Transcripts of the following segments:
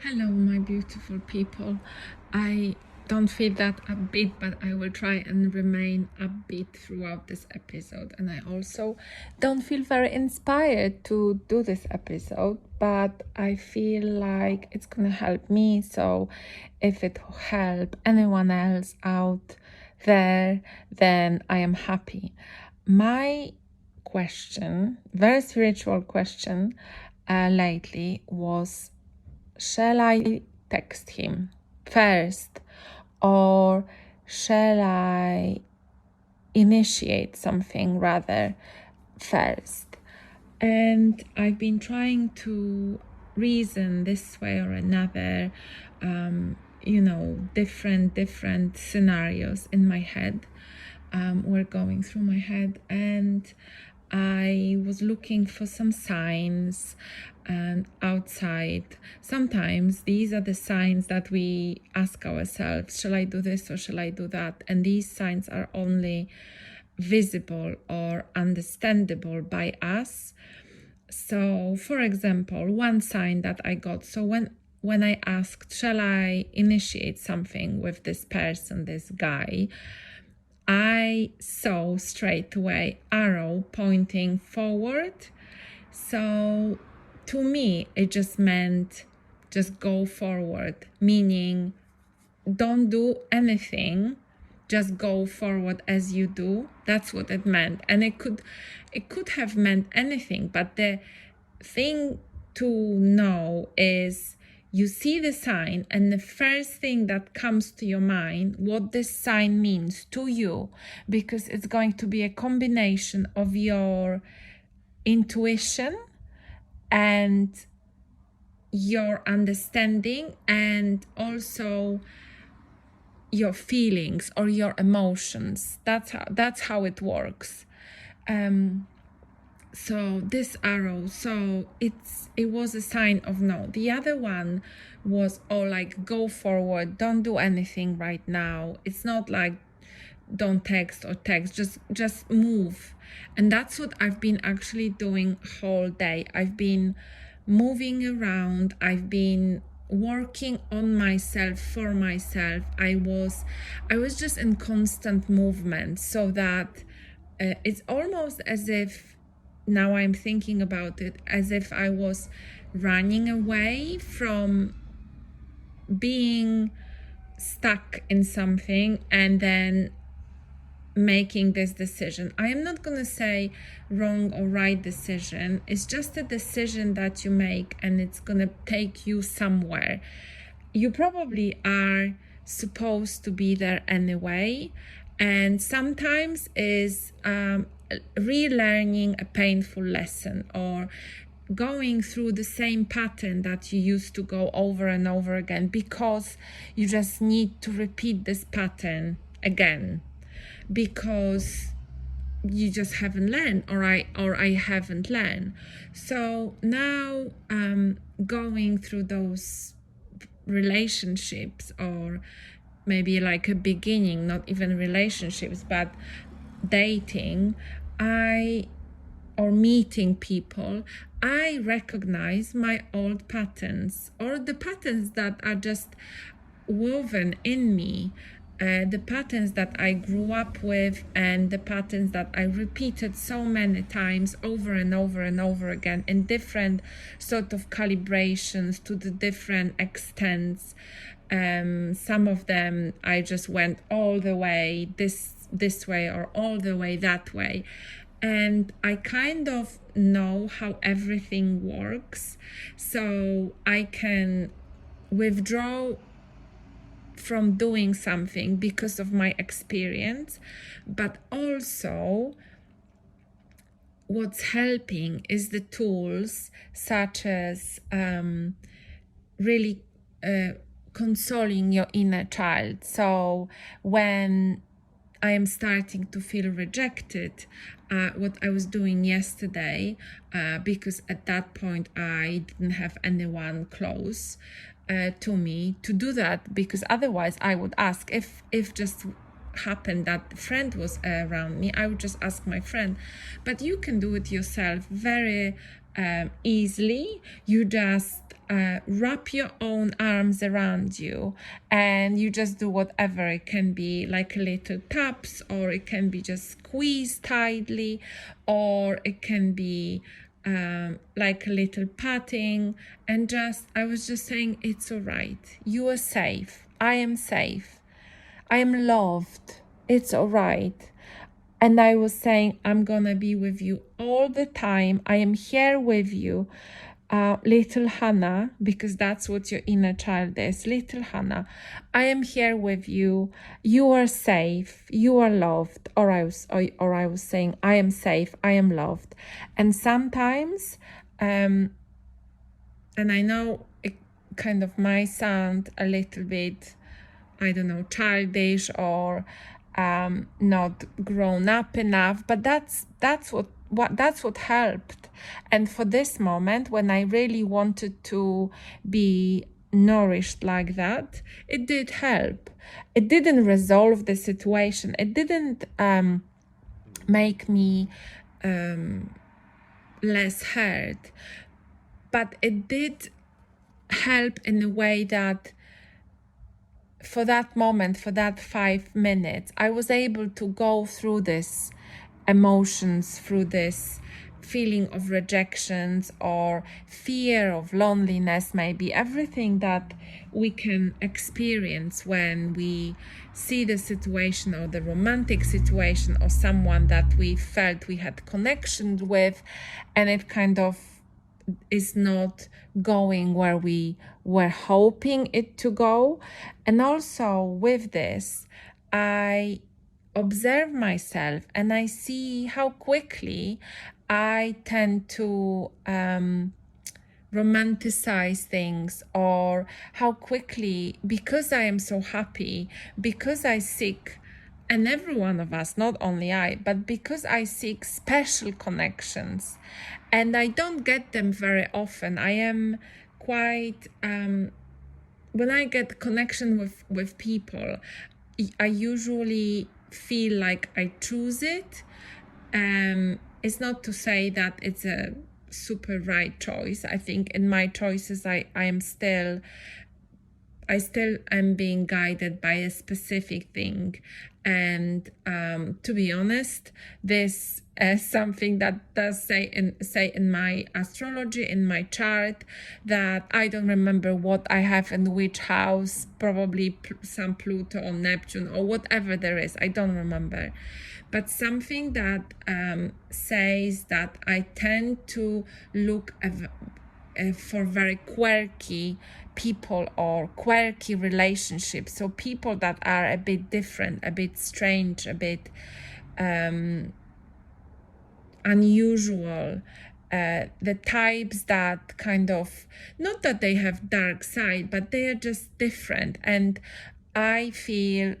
Hello, my beautiful people. I don't feel that upbeat, but I will try and remain upbeat throughout this episode. And I also don't feel very inspired to do this episode, but I feel like it's gonna help me. So if it will help anyone else out there, then I am happy. My question, very spiritual question, lately was, shall I text him first, or shall I initiate something rather first? And I've been trying to reason this way or another, different scenarios in my head were going through my head, and I was looking for some signs outside. Sometimes these are the signs that we ask ourselves, shall I do this or shall I do that? And these signs are only visible or understandable by us. So, for example, one sign that I got, so when I asked, shall I initiate something with this person, this guy, I saw straight away arrow pointing forward. So to me, it just meant just go forward, meaning don't do anything, just go forward as you do. That's what it meant. And it could have meant anything, but the thing to know is, you see the sign, and the first thing that comes to your mind, what this sign means to you, because it's going to be a combination of your intuition and your understanding, and also your feelings or your emotions. That's how it works. So this arrow, so it was a sign of no. The other one was, like, go forward, don't do anything right now. It's not like don't text or text, just move. And that's what I've been actually doing whole day. I've been moving around, I've been working on myself, for myself. I was just in constant movement, so that it's almost as if, now I'm thinking about it, as if I was running away from being stuck in something and then making this decision. I am not going to say wrong or right decision. It's just a decision that you make, and it's going to take you somewhere. You probably are supposed to be there anyway, and sometimes is relearning a painful lesson, or going through the same pattern that you used to go over and over again, because you just need to repeat this pattern again, because you just haven't learned, or I haven't learned. So now going through those relationships, or maybe like a beginning, not even relationships, but dating, or meeting people, I recognize my old patterns, or the patterns that are just woven in me, the patterns that I grew up with, and the patterns that I repeated so many times over and over and over again in different sort of calibrations, to the different extents. Some of them I just went all the way this way, or all the way that way, and I kind of know how everything works, so I can withdraw from doing something because of my experience. But also, what's helping is the tools such as really consoling your inner child. So when I am starting to feel rejected, what I was doing yesterday, because at that point I didn't have anyone close to me to do that, because otherwise I would ask, if just happened that the friend was around me, I would just ask my friend. But you can do it yourself very easily. You just wrap your own arms around you, and you just do whatever. It can be like a little taps, or it can be just squeeze tightly, or it can be like a little patting. And I was just saying, it's all right. You are safe. I am safe. I am loved. It's all right. And I was saying, I'm gonna be with you all the time. I am here with you, little Hannah, because that's what your inner child is. Little Hannah, I am here with you. You are safe. You are loved. Or I was saying, I am safe. I am loved. And sometimes, and I know it kind of might sound a little bit, I don't know, childish or not grown up enough, but that's what helped. And for this moment, when I really wanted to be nourished like that, it did help. It didn't resolve the situation. It didn't make me less hurt, but it did help in a way that for that moment, for that 5 minutes, I was able to go through this emotions, through this feeling of rejections or fear of loneliness, maybe everything that we can experience when we see the situation or the romantic situation or someone that we felt we had connection with, and it kind of is not going where we were hoping it to go. And also with this, I observe myself and I see how quickly I tend to romanticize things, or how quickly, because I am so happy, because I seek, and every one of us, not only I, but because I seek special connections, and I don't get them very often. I am quite, when I get connection with people, I usually feel like I choose it. It's not to say that it's a super right choice. I think in my choices, I still am being guided by a specific thing. And to be honest, this is something that does say in my astrology, in my chart, that I don't remember what I have in which house, probably some Pluto or Neptune or whatever there is. I don't remember. But something that says that I tend to look for very quirky people or quirky relationships. So people that are a bit different, a bit strange, a bit unusual. The types that kind of, not that they have dark side, but they are just different. And I feel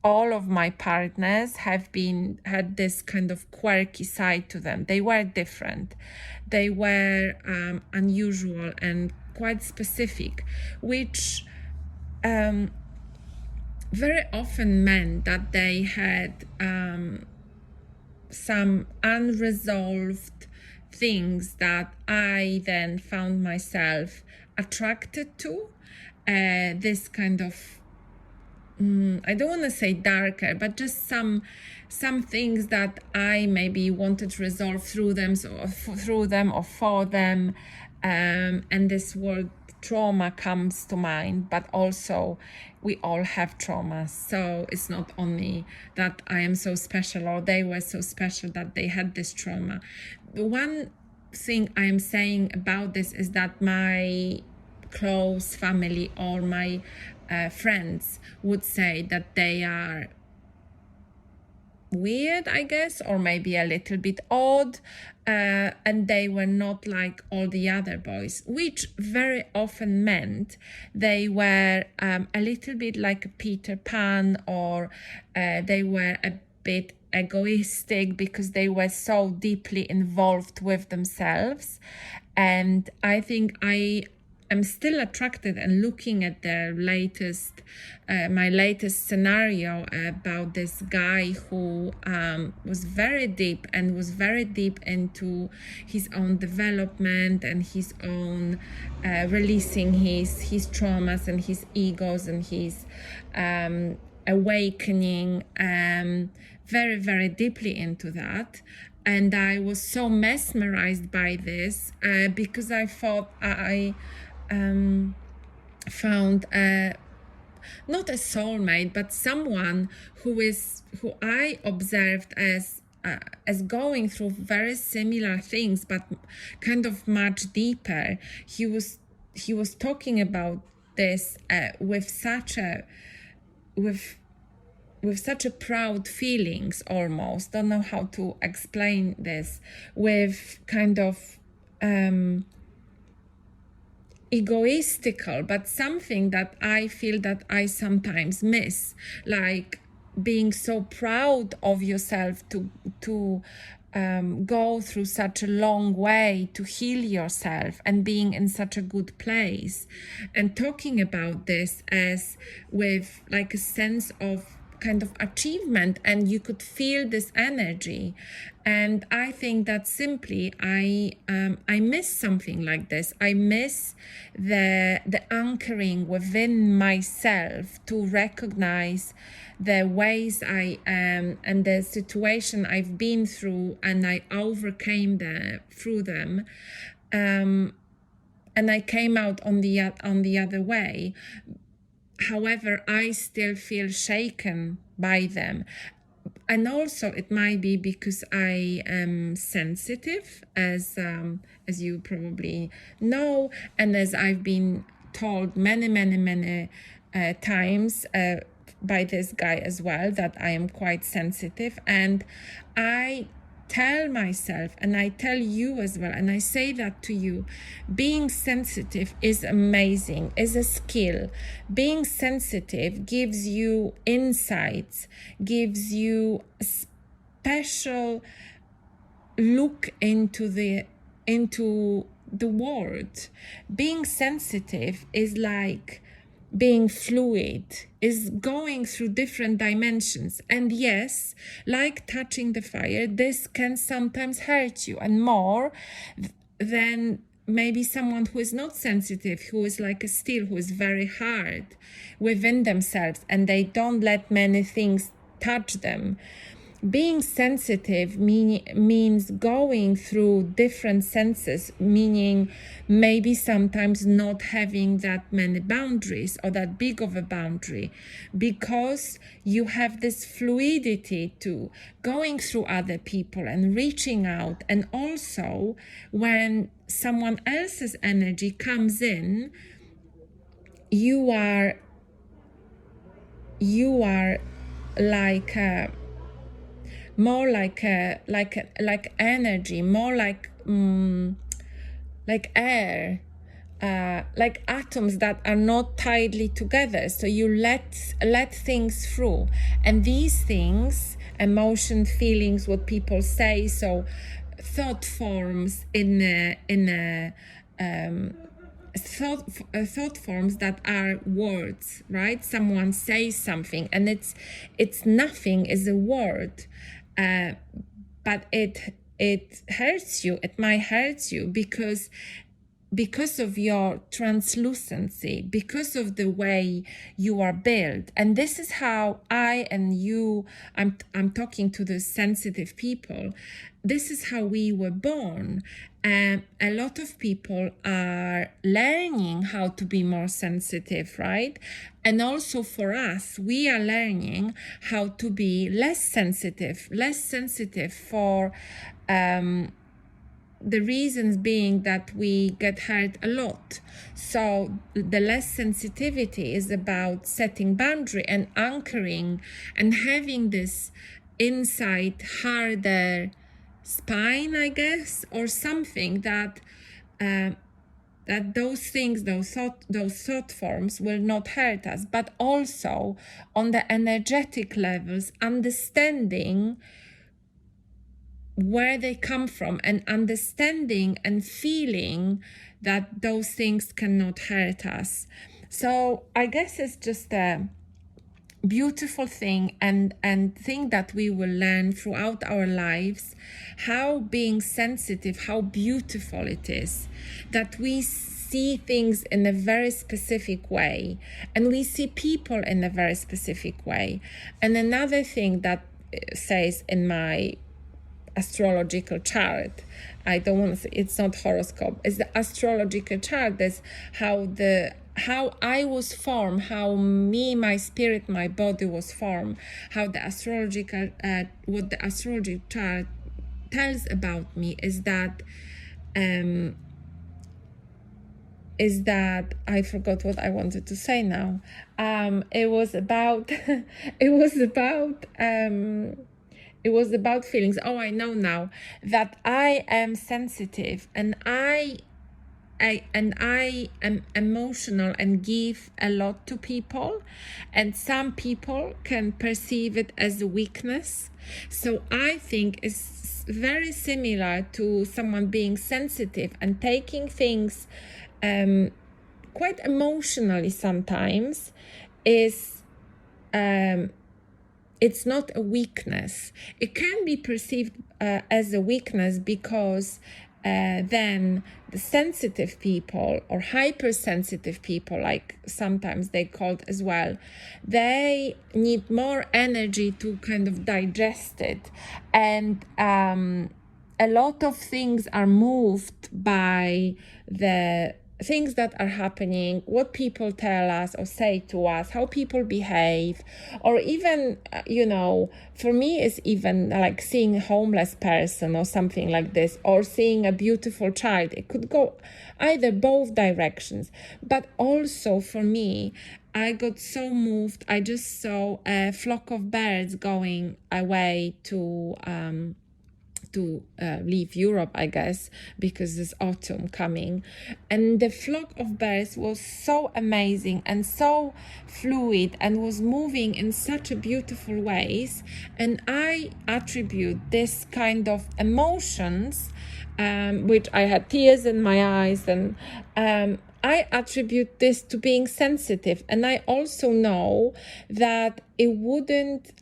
all of my partners had this kind of quirky side to them. They were different. They were unusual and quite specific, which very often meant that they had some unresolved things that I then found myself attracted to. This kind of, I don't want to say darker, but just some things that I maybe wanted to resolve through them or for them. And this word trauma comes to mind, but also we all have traumas. So it's not only that I am so special or they were so special that they had this trauma. The one thing I am saying about this is that my close family or my friends would say that they are weird, I guess, or maybe a little bit odd, and they were not like all the other boys, which very often meant they were a little bit like a Peter Pan, or they were a bit egoistic because they were so deeply involved with themselves. And I think I I'm still attracted and looking at the latest, my latest scenario about this guy who was very deep and was very deep into his own development and his own releasing his traumas and his egos and his awakening very, very deeply into that. And I was so mesmerized by this because I thought I found not a soulmate, but someone who I observed as going through very similar things, but kind of much deeper. He was talking about this with such a proud feelings, almost don't know how to explain this, with kind of egoistical, but something that I feel that I sometimes miss, like being so proud of yourself to go through such a long way to heal yourself and being in such a good place, and talking about this as with like a sense of kind of achievement, and you could feel this energy. And I think that simply I miss something like this. I miss the anchoring within myself to recognize the ways I am and the situation I've been through, and I overcame through them, and I came out on the other way. However, I still feel shaken by them. And also it might be because I am sensitive, as you probably know, and as I've been told many times by this guy as well, that I am quite sensitive. And I tell myself, and I tell you as well, and I say that to you, being sensitive is amazing, is a skill. Being sensitive gives you insights, gives you a special look into the world. Being sensitive is like being fluid, is going through different dimensions. And yes, like touching the fire, this can sometimes hurt you, and more than maybe someone who is not sensitive, who is like a steel, who is very hard within themselves and they don't let many things touch them. Being sensitive means going through different senses, meaning maybe sometimes not having that many boundaries or that big of a boundary, because you have this fluidity to going through other people and reaching out. And also when someone else's energy comes in, you are like more like energy, more like air, like atoms that are not tightly together. So you let things through, and these things, emotion, feelings, what people say, so thought forms thought forms that are words, right? Someone says something and it's nothing is a word, but it hurts you. It might hurt you because of your translucency, because of the way you are built. And this is how I and you, I'm talking to the sensitive people, this is how we were born. A lot of people are learning how to be more sensitive, right? And also for us, we are learning how to be less sensitive for the reasons being that we get hurt a lot. So the less sensitivity is about setting boundary and anchoring and having this inside harder spine, I guess, or something that those things, those thought forms will not hurt us. But also on the energetic levels, understanding where they come from, and understanding and feeling that those things cannot hurt us. So I guess it's just a beautiful thing and thing that we will learn throughout our lives, how being sensitive, how beautiful it is, that we see things in a very specific way, and we see people in a very specific way. And another thing that says in my astrological chart, I don't want to say, it's not horoscope, it's the astrological chart, that's how I was formed, how me, my spirit, my body was formed, how the astrological what the astrology chart tells about me is that I forgot what I wanted to say now. It was about it was about feelings. Oh, I know now that I am sensitive, and I am emotional and give a lot to people, and some people can perceive it as a weakness. So I think it's very similar to someone being sensitive and taking things quite emotionally sometimes is it's not a weakness. It can be perceived as a weakness because then the sensitive people, or hypersensitive people, like sometimes they called as well, they need more energy to kind of digest it. And a lot of things are moved by the things that are happening, what people tell us or say to us, how people behave, or even, for me, it's even like seeing a homeless person or something like this, or seeing a beautiful child. It could go either both directions. But also for me, I got so moved. I just saw a flock of birds going away to leave Europe, I guess, because there's autumn coming. And the flock of birds was so amazing and so fluid and was moving in such a beautiful ways. And I attribute this kind of emotions, which I had tears in my eyes, and I attribute this to being sensitive. And I also know that it wouldn't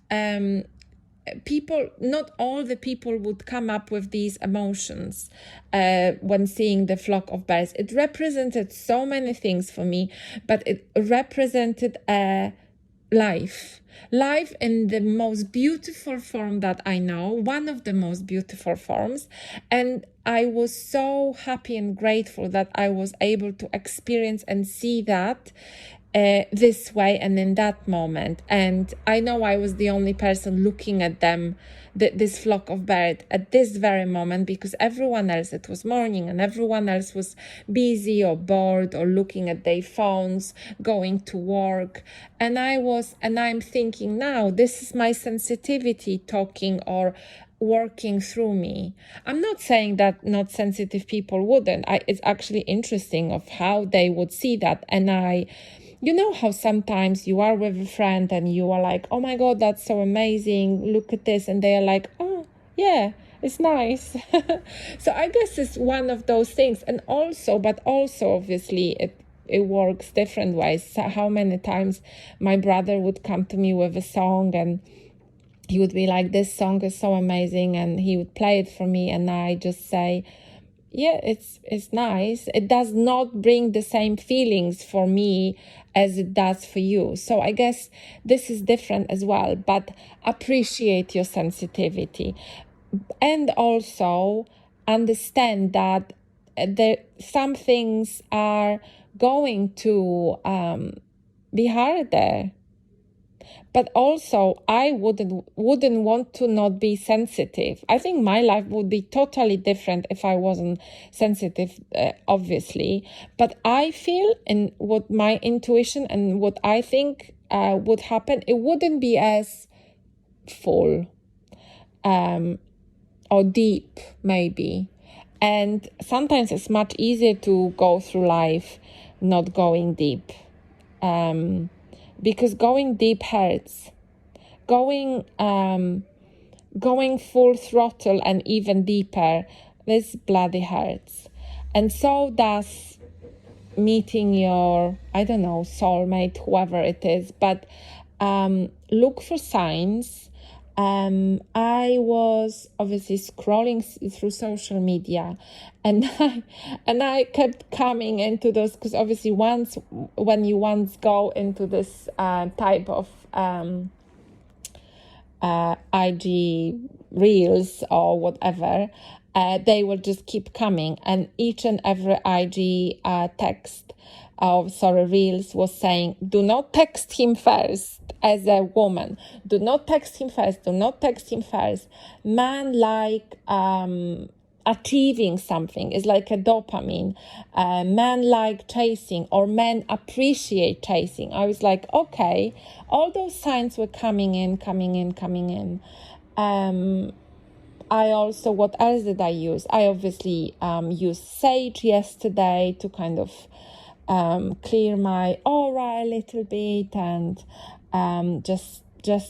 not all the people would come up with these emotions when seeing the flock of birds. It represented so many things for me, but it represented life in the most beautiful form that I know, one of the most beautiful forms. And I was so happy and grateful that I was able to experience and see that this way and in that moment. And I know I was the only person looking at them, this flock of birds, at this very moment, because everyone else, it was morning, and everyone else was busy or bored or looking at their phones, going to work. And I'm thinking, now this is my sensitivity talking or working through me. I'm not saying that not sensitive people wouldn't. It's actually interesting of how they would see that. And you know how sometimes you are with a friend and you are like, oh my God, that's so amazing, look at this. And they are like, oh, yeah, it's nice. So I guess it's one of those things. And also obviously it works different ways. So how many times my brother would come to me with a song and he would be like, this song is so amazing. And he would play it for me. And I just say, yeah, it's nice. It does not bring the same feelings for me as it does for you. So I guess this is different as well, but appreciate your sensitivity. And also understand that some things are going to be harder. But also, I wouldn't want to not be sensitive. I think my life would be totally different if I wasn't sensitive, obviously. But I feel, in what my intuition and what I think would happen, it wouldn't be as full or deep, maybe. And sometimes it's much easier to go through life not going deep. Because going deep hurts. Going going full throttle and even deeper, this bloody hurts. And so does meeting your, I don't know, soulmate, whoever it is. But look for signs. I was obviously scrolling through social media, and I kept coming into those, because obviously when you go into this type of IG reels or whatever, they will just keep coming, and each and every IG reels was saying, do not text him first. As a woman, do not text him first. Man like achieving something is like a dopamine. Men like chasing, or men appreciate chasing. I was like, okay, all those signs were coming in. I also, what else did I use? I obviously used sage yesterday to kind of clear my aura a little bit, and just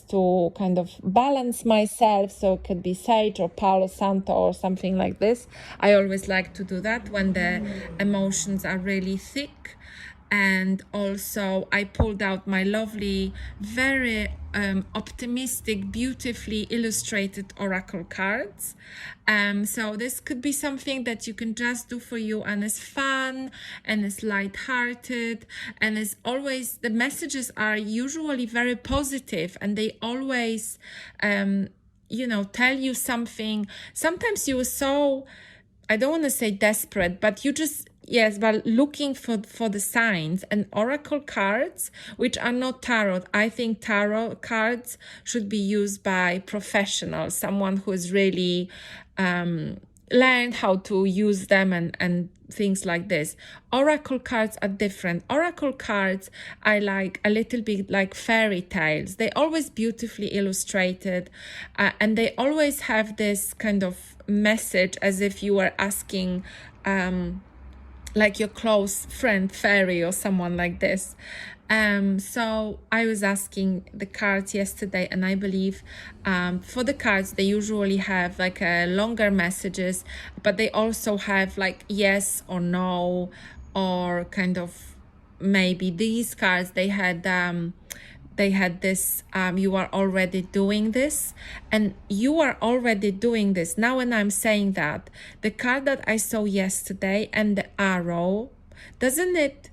to kind of balance myself. So it could be sage or Palo Santo or something like this. I always like to do that when the emotions are really thick. And also I pulled out my lovely, very optimistic, beautifully illustrated oracle cards. So this could be something that you can just do for you, and it's fun and it's light-hearted, and it's always, the messages are usually very positive, and they always tell you something. Sometimes you are so, I don't want to say desperate, but you just, yes, but looking for the signs. And oracle cards, which are not tarot, I think tarot cards should be used by professionals, someone who is really learned how to use them and things like this. Oracle cards are different. Oracle cards are like a little bit like fairy tales. They're always beautifully illustrated, and they always have this kind of message, as if you were asking like your close friend fairy or someone like this. So I was asking the cards yesterday, and I believe for the cards, they usually have like longer messages, but they also have like yes or no, or kind of maybe these cards, they had this, you are already doing this, and you are already doing this. Now when I'm saying that, the card that I saw yesterday and the arrow, doesn't it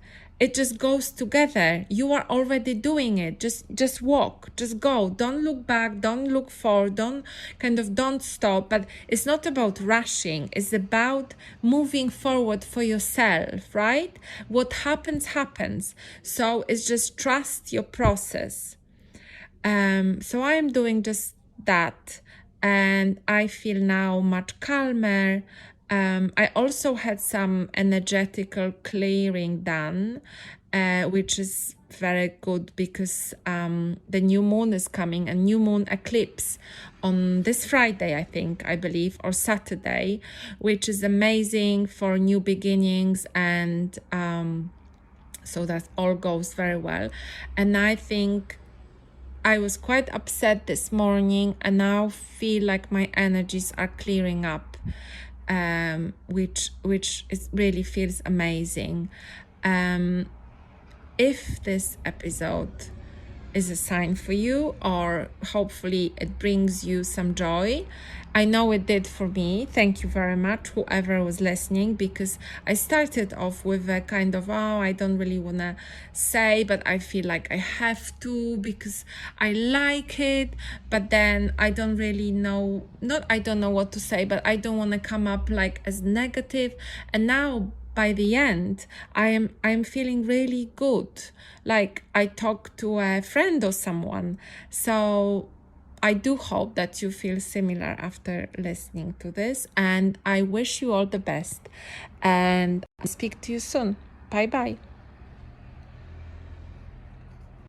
just goes together. You are already doing it. Just walk, just go. Don't look back, don't look forward, don't stop. But it's not about rushing. It's about moving forward for yourself, right? What happens. So it's just trust your process. So I am doing just that, and I feel now much calmer. I also had some energetical clearing done, which is very good, because the new moon is coming, a new moon eclipse on this Friday, I believe, or Saturday, which is amazing for new beginnings, and so that all goes very well. And I think I was quite upset this morning, and now feel like my energies are clearing up, which is really feels amazing. If this episode is a sign for you, or hopefully it brings you some joy, I know it did for me. Thank you very much, whoever was listening, because I started off with a kind of, I don't really want to say, but I feel like I have to because I like it, but then I don't really know, I don't know what to say, but I don't want to come up like as negative. And now by the end, I'm feeling really good, like I talked to a friend or someone. So I do hope that you feel similar after listening to this, and I wish you all the best, and I'll speak to you soon. Bye bye.